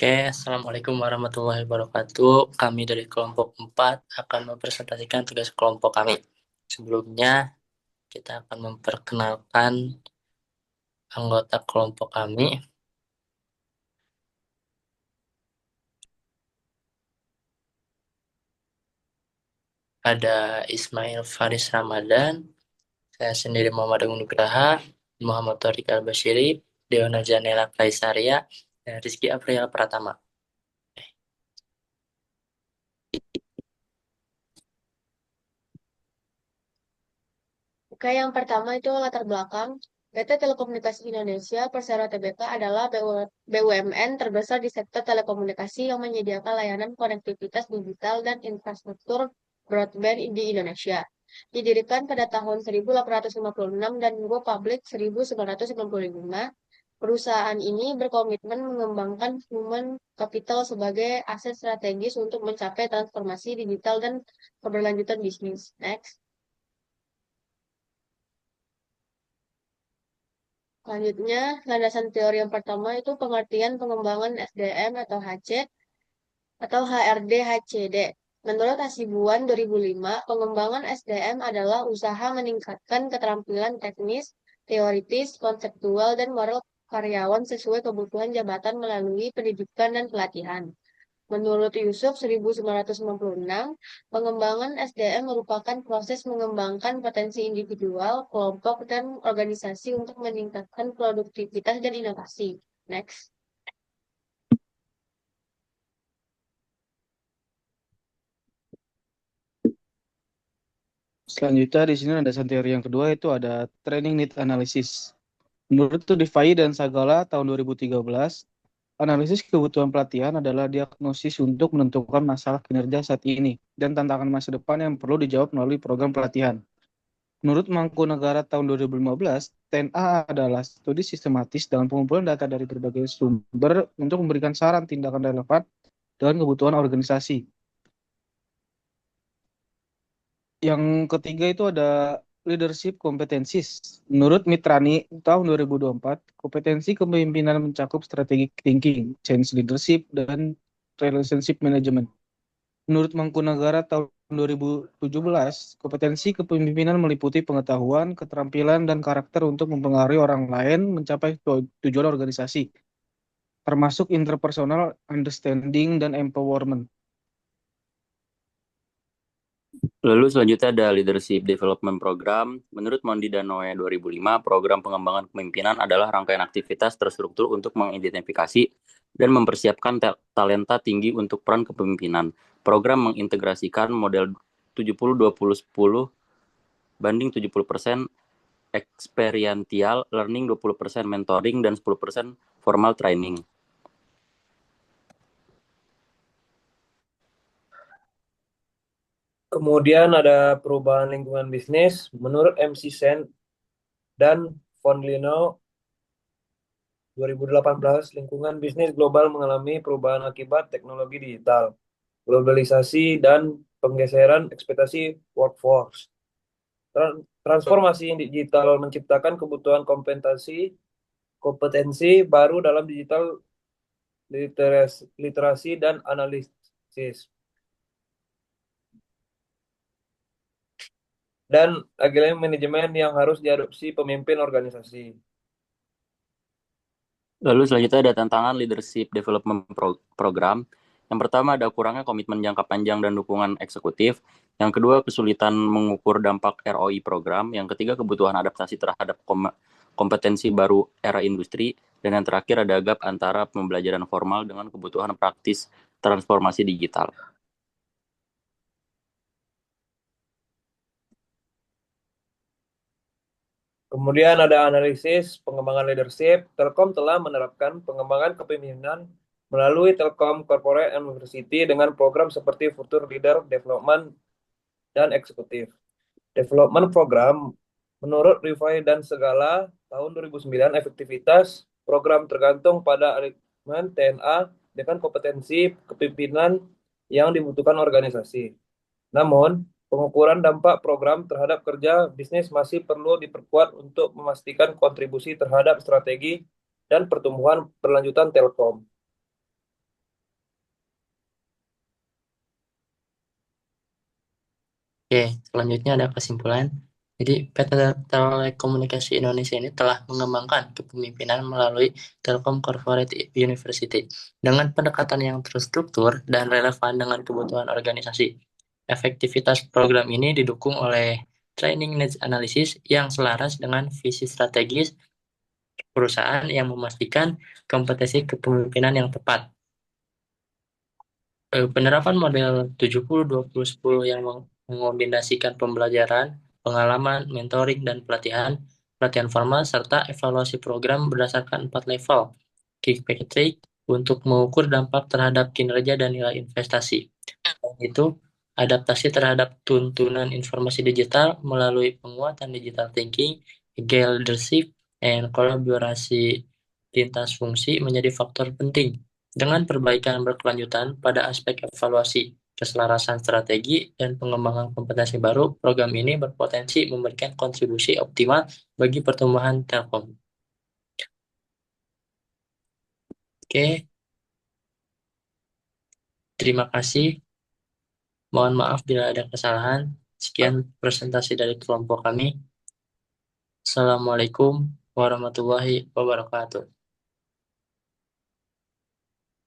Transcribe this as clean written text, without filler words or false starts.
Oke, Assalamualaikum warahmatullahi wabarakatuh. Kami dari kelompok 4 akan mempresentasikan tugas kelompok kami. Sebelumnya, kita akan memperkenalkan anggota kelompok kami. Ada Ismail Faris Ramadan, saya sendiri Muhammad Agung Nugraha, Muhammad Thoriq Al-Basyiri, Deona Janela Kaisaria, dan Rizky April Pratama. Oke, yang pertama itu latar belakang. PT Telekomunikasi Indonesia Persero Tbk adalah BUMN terbesar di sektor telekomunikasi yang menyediakan layanan konektivitas digital dan infrastruktur broadband di Indonesia. Didirikan pada tahun 1856 dan go public 1995, perusahaan ini berkomitmen mengembangkan human capital sebagai aset strategis untuk mencapai transformasi digital dan keberlanjutan bisnis. Next. Selanjutnya, landasan teori yang pertama itu pengertian pengembangan SDM atau HC atau HRD HCD. Menurut Hasibuan 2005, pengembangan SDM adalah usaha meningkatkan keterampilan teknis, teoritis, konseptual, dan moral karyawan sesuai kebutuhan jabatan melalui pendidikan dan pelatihan. Menurut Yusuf 1996, pengembangan SDM merupakan proses mengembangkan potensi individual, kelompok, dan organisasi untuk meningkatkan produktivitas dan inovasi. Next. Selanjutnya di sini landasan teori yang kedua itu ada training need analysis. Menurut Tudifai dan Sagala tahun 2013, analisis kebutuhan pelatihan adalah diagnosis untuk menentukan masalah kinerja saat ini dan tantangan masa depan yang perlu dijawab melalui program pelatihan. Menurut Mangkunegara tahun 2015, TNA adalah studi sistematis dalam pengumpulan data dari berbagai sumber untuk memberikan saran tindakan relevan dengan kebutuhan organisasi. Yang ketiga itu ada leadership competencies. Menurut Mitrani tahun 2024, kompetensi kepemimpinan mencakup strategic thinking, change leadership, dan relationship management. Menurut Mangkunagara tahun 2017, kompetensi kepemimpinan meliputi pengetahuan, keterampilan, dan karakter untuk mempengaruhi orang lain mencapai tujuan organisasi, termasuk interpersonal understanding dan empowerment. Lalu selanjutnya ada Leadership Development Program. Menurut Mondi dan Noe 2005, program pengembangan kepemimpinan adalah rangkaian aktivitas terstruktur untuk mengidentifikasi dan mempersiapkan talenta tinggi untuk peran kepemimpinan. Program mengintegrasikan model 70-20-10 banding 70% experiential learning, 20% mentoring, dan 10% formal training. Kemudian ada perubahan lingkungan bisnis. Menurut MC Sen dan Von Lino 2018, lingkungan bisnis global mengalami perubahan akibat teknologi digital, globalisasi, dan penggeseran ekspektasi workforce. Transformasi digital menciptakan kebutuhan kompetensi baru dalam digital literasi dan analisis. Dan agile manajemen yang harus diadopsi pemimpin organisasi. Lalu selanjutnya ada tantangan Leadership Development Program. Yang pertama ada kurangnya komitmen jangka panjang dan dukungan eksekutif. Yang kedua kesulitan mengukur dampak ROI program. Yang ketiga kebutuhan adaptasi terhadap kompetensi baru era industri. Dan yang terakhir ada gap antara pembelajaran formal dengan kebutuhan praktis transformasi digital. Kemudian ada analisis pengembangan leadership. Telkom telah menerapkan pengembangan kepemimpinan melalui Telkom Corporate University dengan program seperti Future Leader Development dan Eksekutif. Development Program menurut Rifai dan Segala tahun 2009, efektivitas program tergantung pada alignment TNA dengan kompetensi kepemimpinan yang dibutuhkan organisasi. Namun, pengukuran dampak program terhadap kerja bisnis masih perlu diperkuat untuk memastikan kontribusi terhadap strategi dan pertumbuhan berlanjutan Telkom. Oke, selanjutnya ada kesimpulan. Jadi, PT Telekomunikasi Indonesia ini telah mengembangkan kepemimpinan melalui Telkom Corporate University dengan pendekatan yang terstruktur dan relevan dengan kebutuhan organisasi. Efektivitas program ini didukung oleh training needs analysis yang selaras dengan visi strategis perusahaan yang memastikan kompetensi kepemimpinan yang tepat. Penerapan model 70-20-10 yang mengombinasikan pembelajaran, pengalaman, mentoring, dan pelatihan formal, serta evaluasi program berdasarkan 4 level Key Metric untuk mengukur dampak terhadap kinerja dan nilai investasi. Selain itu, adaptasi terhadap tuntunan informasi digital melalui penguatan digital thinking, agile leadership, dan kolaborasi lintas fungsi menjadi faktor penting. Dengan perbaikan berkelanjutan pada aspek evaluasi, keselarasan strategi, dan pengembangan kompetensi baru, program ini berpotensi memberikan kontribusi optimal bagi pertumbuhan Telkom. Oke, terima kasih. Mohon maaf bila ada kesalahan. Sekian presentasi dari kelompok kami. Assalamualaikum warahmatullahi wabarakatuh.